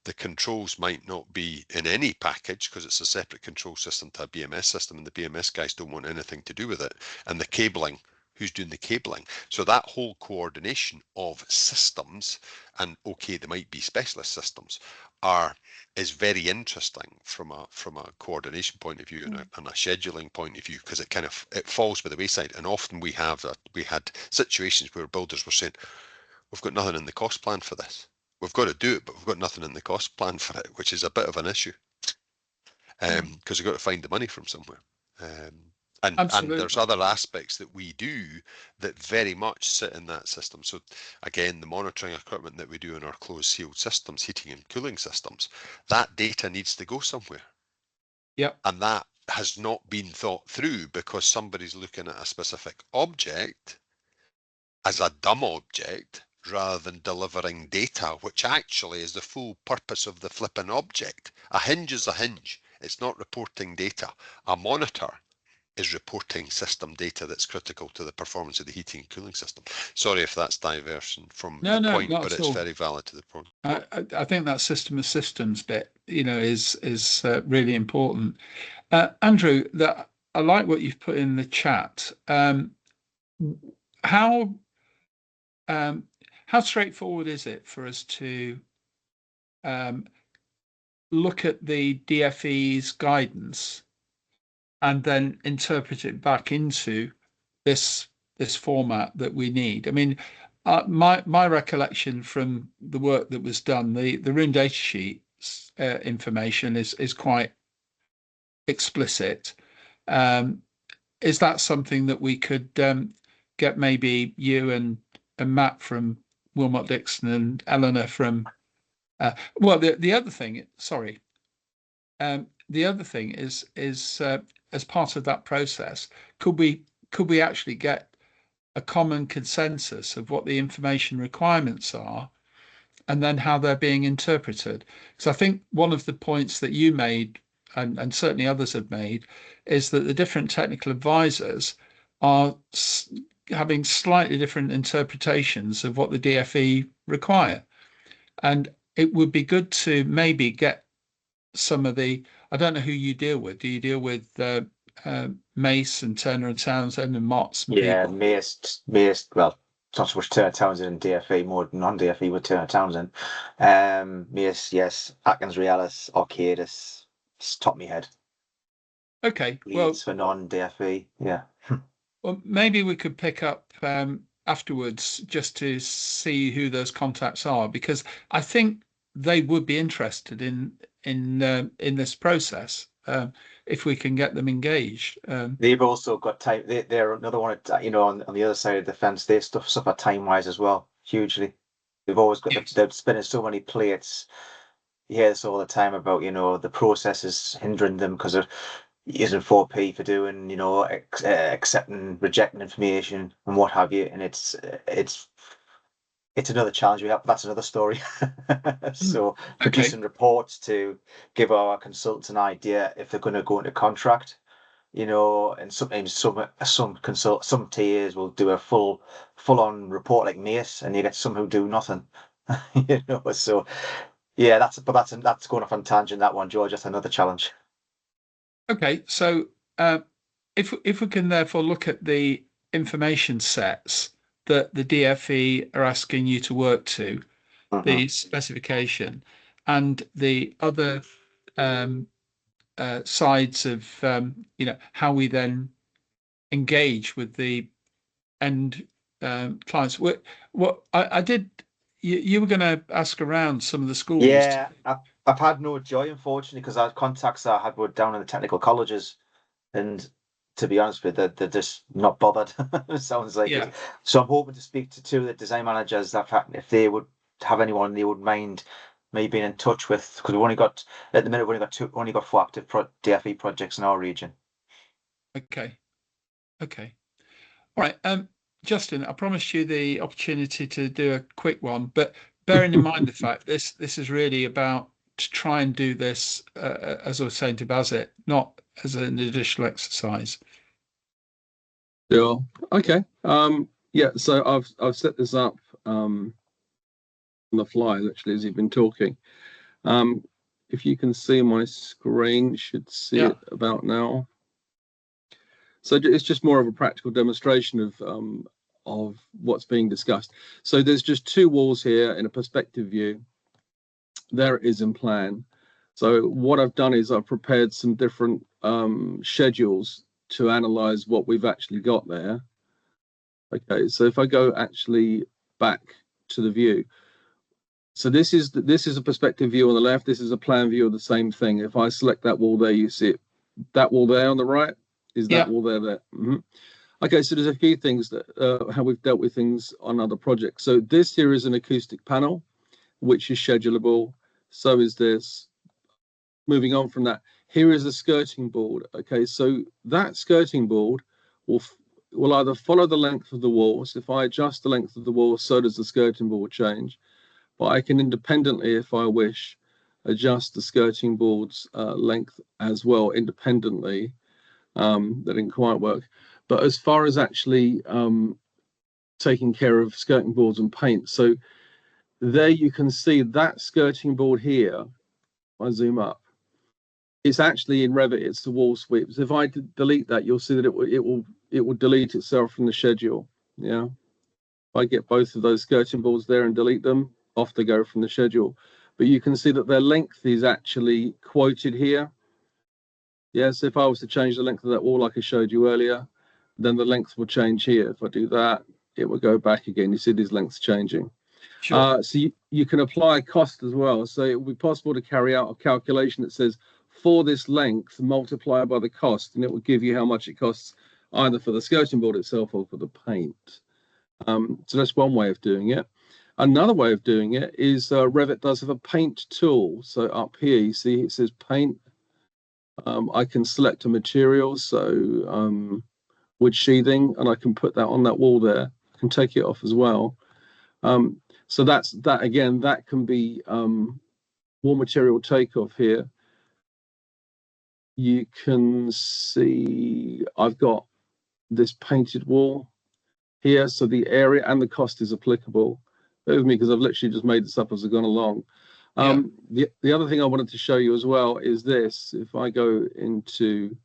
The controls might not be in any package because it's a separate control system to a BMS system, and the BMS guys don't want anything to do with it. And the cabling, who's doing the cabling? So that whole coordination of systems, and okay, there might be specialist systems, is very interesting from a coordination point of view and a scheduling point of view, because it falls by the wayside. And often we had situations where builders were saying, we've got nothing in the cost plan for this. We've got to do it, but we've got nothing in the cost plan for it, which is a bit of an issue, because we've got to find the money from somewhere. And there's other aspects that we do that very much sit in that system. So again, the monitoring equipment that we do in our closed sealed systems, heating and cooling systems, that data needs to go somewhere. Yep. And that has not been thought through because somebody's looking at a specific object as a dumb object rather than delivering data, which actually is the full purpose of the flipping object. A hinge is a hinge. It's not reporting data. A monitor is reporting system data that's critical to the performance of the heating and cooling system. Sorry if that's diversion from the point, but it's very valid to the point. I think that system of systems bit, is really important. Andrew, I like what you've put in the chat. How straightforward is it for us to look at the DFE's guidance and then interpret it back into this format that we need? I mean, my recollection from the work that was done, the room data sheet information is quite explicit. Is that something that we could get maybe you and Matt from Wilmot Dixon and Eleanor from the other thing, sorry, the other thing is as part of that process, could we actually get a common consensus of what the information requirements are and then how they're being interpreted? Because I think one of the points that you made, and certainly others have made, is that the different technical advisors are having slightly different interpretations of what the DFE require. And it would be good to maybe get some of the, I don't know who you deal with. Do you deal with Mace and Turner and Townsend and Motts? Yeah, Mace, well, not so much Turner Townsend and DFE, more non-DFE with Turner Townsend. Mace, yes. Atkins Realis, Arcadis, it's top of my head. Okay, Leeds for non-DFE, yeah. Well, maybe we could pick up afterwards just to see who those contacts are, because I think they would be interested in this process if we can get them engaged. They've also got time. They're another one, on the other side of the fence. They suffer time-wise as well, hugely. They've always got. Yes. They're spinning so many plates. You hear this all the time about the process is hindering them because of using 4P for doing, accepting, rejecting information and what have you. And it's another challenge we have. That's another story. So producing reports to give our consultants an idea if they're going to go into contract, and sometimes some TAs will do a full on report like Mace, and you get some who do nothing. So yeah, that's going off on tangent, that one, George. That's another challenge. Okay, so if we can therefore look at the information sets that the DFE are asking you to work to, the specification, and the other sides of how we then engage with the end clients. What I did, you were going to ask around some of the schools. Yeah, I've had no joy, unfortunately, because our contacts I had were down in the technical colleges, and to be honest with you, they're just not bothered. It sounds like it. So I'm hoping to speak to two of the design managers if they would have anyone they would mind me being in touch with, because we've only got 4 active DFE projects in our region. Okay. All right. Justin, I promised you the opportunity to do a quick one, but bearing in mind the fact this is really about to try and do this, as I was saying to Bazit, not as an additional exercise. Sure. Okay. Yeah, so I've set this up on the fly, literally, as you've been talking. If you can see my screen, you should see it about now. So it's just more of a practical demonstration of what's being discussed. So there's just two walls here in a perspective view. There it is in plan. So what I've done is I've prepared some different schedules to analyze what we've actually got there. Okay, so if I go actually back to the view, so this is a perspective view on the left. This is a plan view of the same thing. If I select that wall there, you see it. That wall there on the right is that wall there. Mm-hmm. Okay, so there's a few things that how we've dealt with things on other projects. So this here is an acoustic panel, which is schedulable. So is this. Moving on from that, here is a skirting board. Okay, so that skirting board will either follow the length of the wall. So if I adjust the length of the wall, so does the skirting board change. But I can independently, if I wish, adjust the skirting board's length as well independently. That didn't quite work. But as far as actually taking care of skirting boards and paint, so there you can see that skirting board here. I zoom up. It's actually in Revit. It's the wall sweeps. If I delete that, you'll see that it will delete itself from the schedule. Yeah. If I get both of those skirting boards there and delete them, off they go from the schedule. But you can see that their length is actually quoted here. Yes, if I was to change the length of that wall like I showed you earlier, then the length will change here. If I do that, it will go back again. You see these lengths changing. Sure. So you can apply cost as well. So it will be possible to carry out a calculation that says for this length, multiply by the cost, and it will give you how much it costs either for the skirting board itself or for the paint. So that's one way of doing it. Another way of doing it is Revit does have a paint tool. So up here, you see it says paint. I can select a material, so wood sheathing, and I can put that on that wall there. I can take it off as well. So that again, that can be wall material takeoff here. You can see I've got this painted wall here, so the area and the cost is applicable. Bear with me because I've literally just made this up as I've gone along. The other thing I wanted to show you as well is this. If I go into,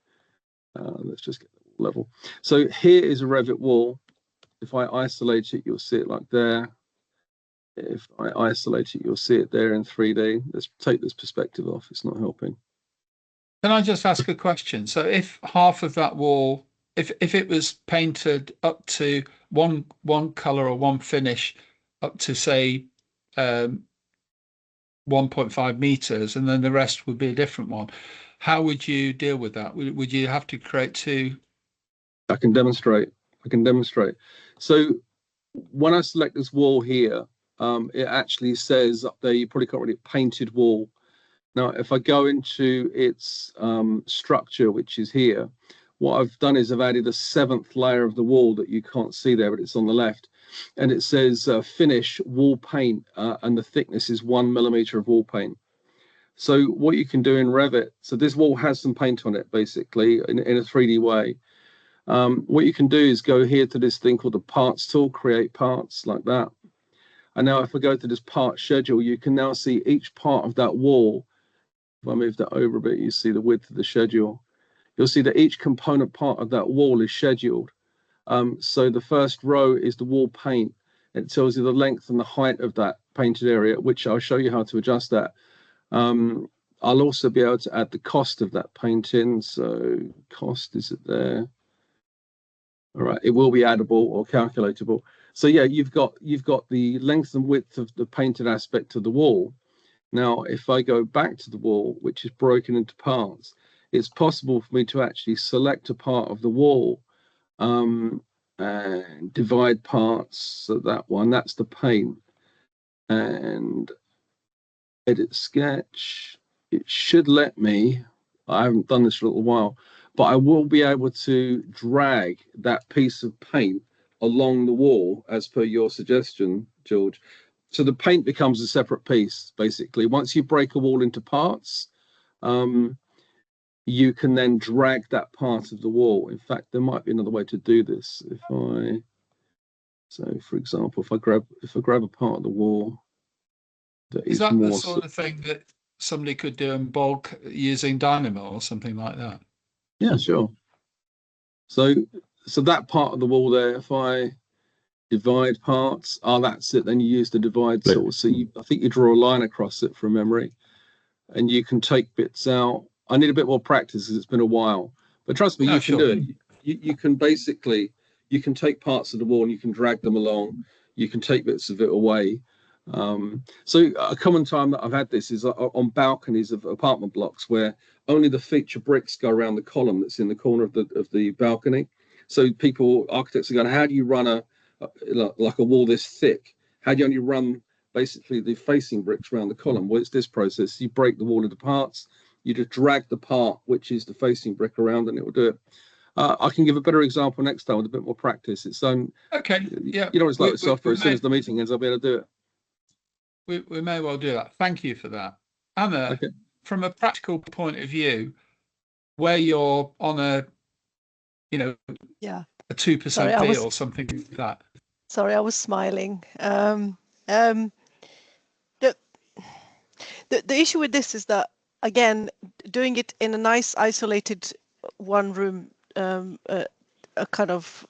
let's just get the level. So here is a Revit wall. If I isolate it, you'll see it like there. If I isolate it, you'll see it there in 3D. Let's take this perspective off. It's not helping. Can I just ask a question? So if half of that wall, if it was painted up to one color or one finish up to say 1.5 meters, and then the rest would be a different one, how would you deal with that? Would you have to create two? I can demonstrate. So when I select this wall here, it actually says up there, you probably can't read it, painted wall. Now, if I go into its structure, which is here, what I've done is I've added a 7th layer of the wall that you can't see there, but it's on the left. And it says finish wall paint, and the thickness is 1 millimeter of wall paint. So what you can do in Revit, so this wall has some paint on it, basically, in a 3D way. What you can do is go here to this thing called the parts tool, create parts like that. And now if I go to this part schedule, you can now see each part of that wall. If I move that over a bit, you see the width of the schedule. You'll see that each component part of that wall is scheduled. So the first row is the wall paint. It tells you the length and the height of that painted area, which I'll show you how to adjust that. I'll also be able to add the cost of that painting. So cost, is it there? All right, it will be addable or calculatable. So yeah, you've got the length and width of the painted aspect of the wall. Now, if I go back to the wall, which is broken into parts, it's possible for me to actually select a part of the wall and divide parts. So that one, that's the paint, and edit sketch. It should let me, I haven't done this for a little while, but I will be able to drag that piece of paint along the wall as per your suggestion, George. So the paint becomes a separate piece, basically. Once you break a wall into parts, you can then drag that part of the wall. In fact, there might be another way to do this. If I So, for example, if I grab a part of the wall that Is is that more the sort of thing that somebody could do in bulk using Dynamo or something like that? yeah, sure. So that part of the wall there, if I divide parts, that's it. Then you use the divide tool. So I think you draw a line across it from memory, and you can take bits out. I need a bit more practice because it's been a while, but trust me, you can do it. You can basically, you can take parts of the wall and you can drag them along. You can take bits of it away. So a common time that I've had this is on balconies of apartment blocks where only the feature bricks go around the column that's in the corner of the balcony. So architects are going, how do you run like a wall this thick? How do you only run basically the facing bricks around the column? Well, it's this process. You break the wall into parts. You just drag the part, which is the facing brick, around, and it will do it. I can give a better example next time with a bit more practice. It's okay. Yeah. You know, it's like with software. As soon as the meeting ends, I'll be able to do it. We may well do that. Thank you for that, Anna. Okay. From a practical point of view, where you're on a 2% fee or something like that. Sorry, I was smiling. The issue with this is that, again, doing it in a nice isolated one room a kind of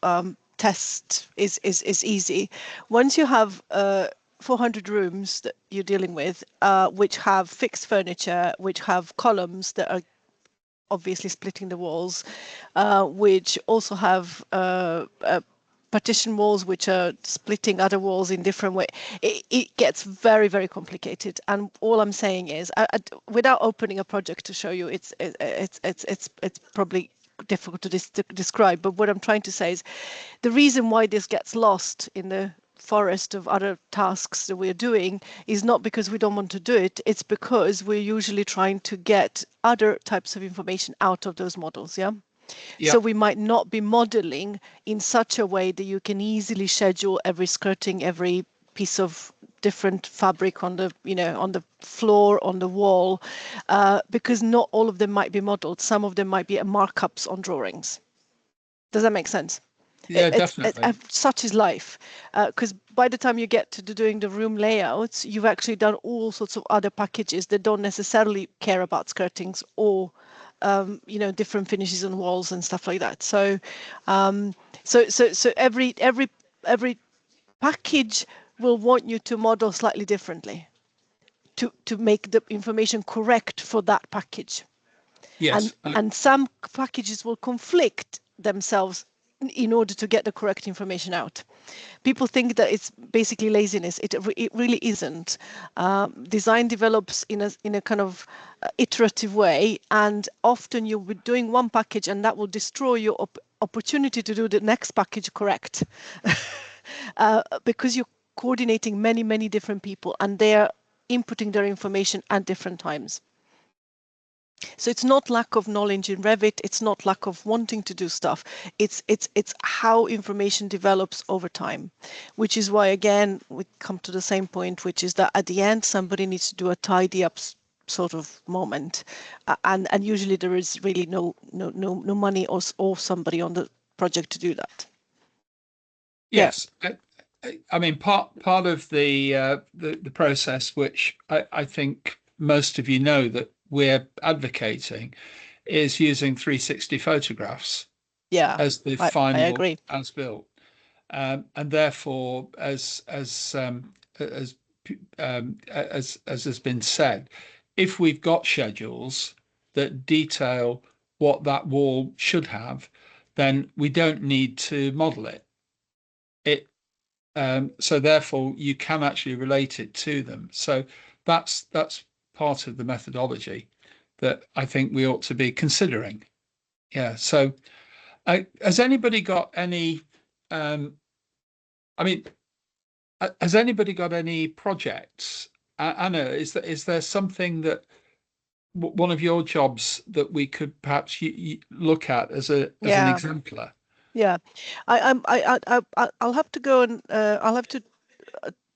test is easy. Once you have 400 rooms that you're dealing with, which have fixed furniture, which have columns that are obviously splitting the walls, which also have partition walls which are splitting other walls in different way, it gets very, very complicated. And all I'm saying is, without opening a project to show you, it's probably difficult to describe. But what I'm trying to say is, the reason why this gets lost in the forest of other tasks that we're doing is not because we don't want to do it, it's because we're usually trying to get other types of information out of those models. Yeah. So we might not be modeling in such a way that you can easily schedule every skirting, every piece of different fabric on the on the floor, on the wall, because not all of them might be modeled. Some of them might be markups on drawings. Does that make sense? Yeah, definitely. Such is life, because by the time you get to doing the room layouts, you've actually done all sorts of other packages that don't necessarily care about skirtings or different finishes on walls and stuff like that. So so every package will want you to model slightly differently to make the information correct for that package. Yes. And some packages will conflict themselves in order to get the correct information out. People think that it's basically laziness. It really isn't. Design develops in a kind of iterative way, and often you'll be doing one package and that will destroy your opportunity to do the next package correct, because you're coordinating many different people and they're inputting their information at different times. So it's not lack of knowledge in Revit, it's not lack of wanting to do stuff, it's how information develops over time, which is why, again, we come to the same point, which is that at the end somebody needs to do a tidy up sort of moment, and usually there is really no money or somebody on the project to do that. Yes. I mean, part of the process, which I think most of you know that we're advocating, is using 360 photographs as the final as built, and therefore, as has been said, if we've got schedules that detail what that wall should have, then we don't need to model it. So therefore, you can actually relate it to them. So that's part of the methodology that I think we ought to be considering. Yeah. So has anybody got any, has anybody got any projects? Anna, is there something that one of your jobs that we could perhaps look at as an exemplar? Yeah, I'll have to go and I'll have to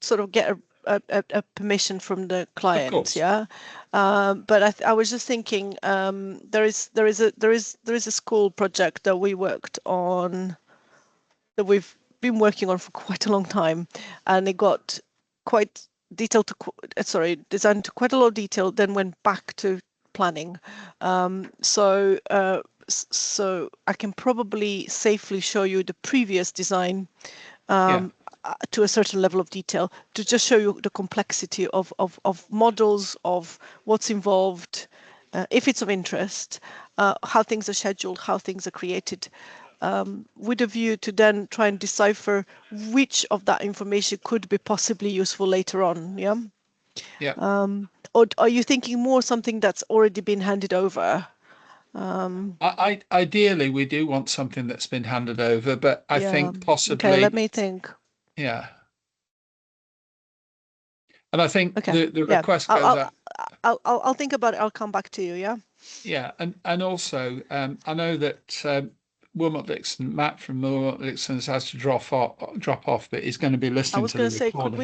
sort of get a permission from the client. Yeah, but I was just thinking, there is a school project that we worked on, that we've been working on for quite a long time, and it got quite detailed designed to quite a lot of detail, then went back to planning. So I can probably safely show you the previous design to a certain level of detail, to just show you the complexity of models, of what's involved, if it's of interest, how things are scheduled, how things are created, with a view to then try and decipher which of that information could be possibly useful later on. Yeah. Or are you thinking more something that's already been handed over? Ideally, we do want something that's been handed over, but I think possibly. Okay, let me think. Yeah. And I think Okay. the request goes out. I'll think about it. I'll come back to you. Yeah. Yeah, and also I know that Wilmot Dixon, Matt from Wilmot Dixon has to drop off, but he's going to be listening. I was going to say, recording. could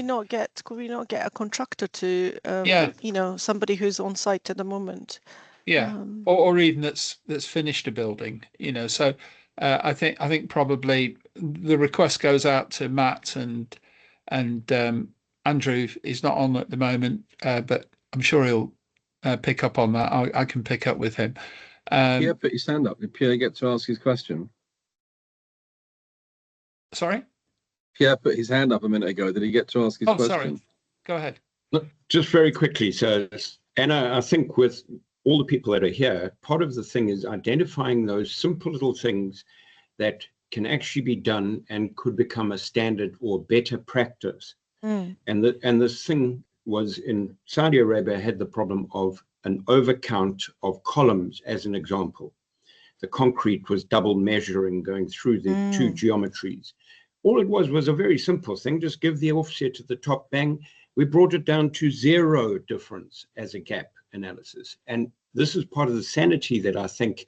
we not get a contractor to, somebody who's on site at the moment? Yeah, or even that's finished a building, So I think probably the request goes out to Matt and Andrew is not on at the moment, but I'm sure he'll pick up on that. I can pick up with him. Pierre put his hand up. Did Pierre get to ask his question? Sorry? Pierre put his hand up a minute ago. Did he get to ask his question? Sorry. Go ahead. Look, just very quickly. So, Anna, I think with all the people that are here, part of the thing is identifying those simple little things that can actually be done and could become a standard or better practice. And this thing was in Saudi Arabia had the problem of an overcount of columns, as an example. The concrete was double measuring going through the two geometries. All it was a very simple thing. Just give the offset at the top, bang. We brought it down to 0 difference as a gap analysis. And this is part of the sanity that I think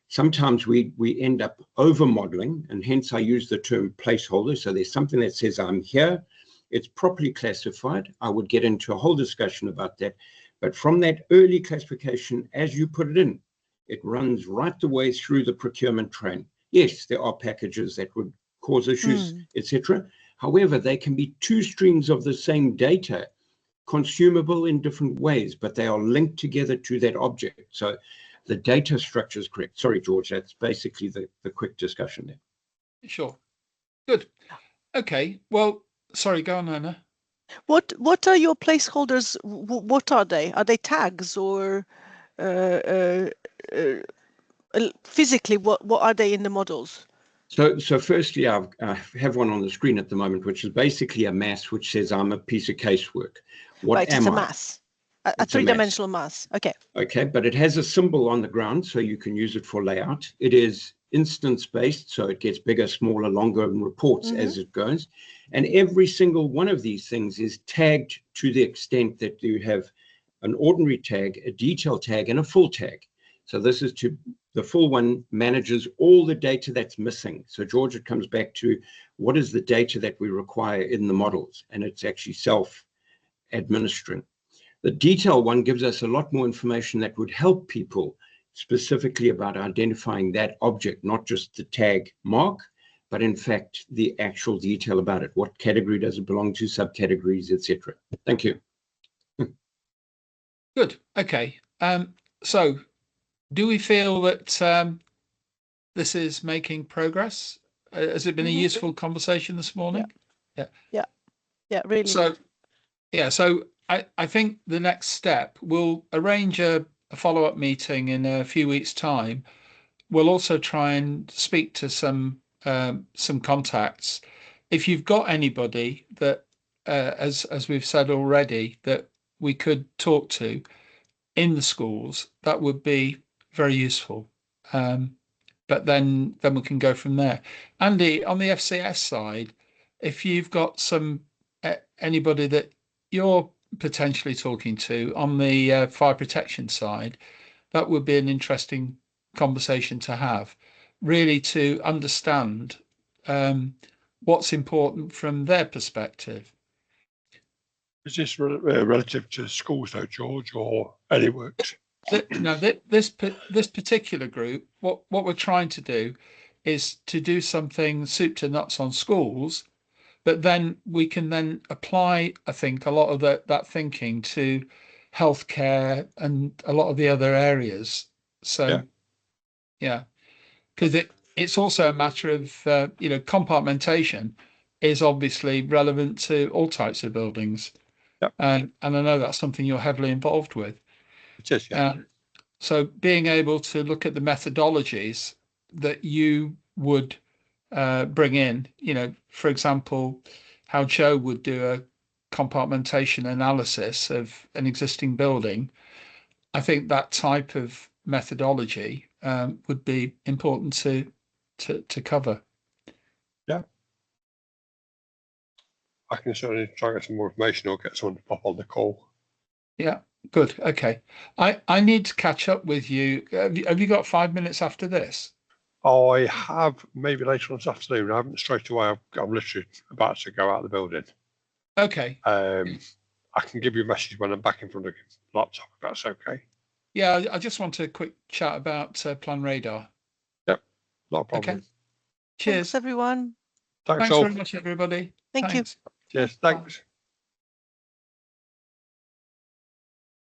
sometimes we end up over modeling, and hence I use the term placeholder. So there's something that says I'm here. It's properly classified. I would get into a whole discussion about that. But from that early classification, as you put it in, it runs right the way through the procurement train. Yes, there are packages that would cause issues, etc. However, they can be 2 streams of the same data, consumable in different ways, but they are linked together to that object. So the data structure is correct. Sorry, George, that's basically the quick discussion there. Sure. Good. Okay. Well, sorry, go on, Anna. What are your placeholders? What are they? Are they tags or physically? What are they in the models? So firstly, I have one on the screen at the moment, which is basically a mass which says I'm a piece of casework. What am it's a I? mass, a three-dimensional mass. Okay. Okay, but it has a symbol on the ground, so you can use it for layout. It is instance-based, so it gets bigger, smaller, longer, and reports as it goes. And every single one of these things is tagged to the extent that you have an ordinary tag, a detail tag, and a full tag. So this is the full one manages all the data that's missing. So George, it comes back to what is the data that we require in the models, and it's actually self-administering. The detail one gives us a lot more information that would help people specifically about identifying that object, not just the tag mark, but in fact, the actual detail about it. What category does it belong to, subcategories, etc. Thank you. Good. Okay. So do we feel that this is making progress? Has it been a useful conversation this morning? Yeah, really. So, so I think the next step, we'll arrange a follow-up meeting in a few weeks' time. We'll also try and speak to some contacts. If you've got anybody that, as we've said already, that we could talk to in the schools, that would be very useful. But then we can go from there. Andy, on the FCS side, if you've got anybody that you're potentially talking to on the fire protection side, that would be an interesting conversation to have, really, to understand what's important from their perspective. Is this relative to schools, though, George, or any works? No, this particular group, what we're trying to do is to do something soup to nuts on schools, but then we can then apply, I think, a lot of that thinking to healthcare and a lot of the other areas. So, yeah, because it's also a matter of, compartmentation is obviously relevant to all types of buildings. Yep. And I know that's something you're heavily involved with. It is, yeah. So being able to look at the methodologies that you would bring in, for example, how Joe would do a compartmentation analysis of an existing building. I think that type of methodology would be important to cover. Yeah. I can certainly try and get some more information or get someone to pop on the call. Yeah, good. Okay. I need to catch up with you. Have you got 5 minutes after this? I have maybe later on this afternoon. I haven't straight away. I'm literally about to go out of the building. Okay. I can give you a message when I'm back in front of the laptop, if that's okay. Yeah, I just want a quick chat about Plan Radar. Yep, not a problem. Okay. Cheers. Thanks, everyone. Thanks Thanks all. very much, everybody. Thank you. Thanks. Cheers. Thanks.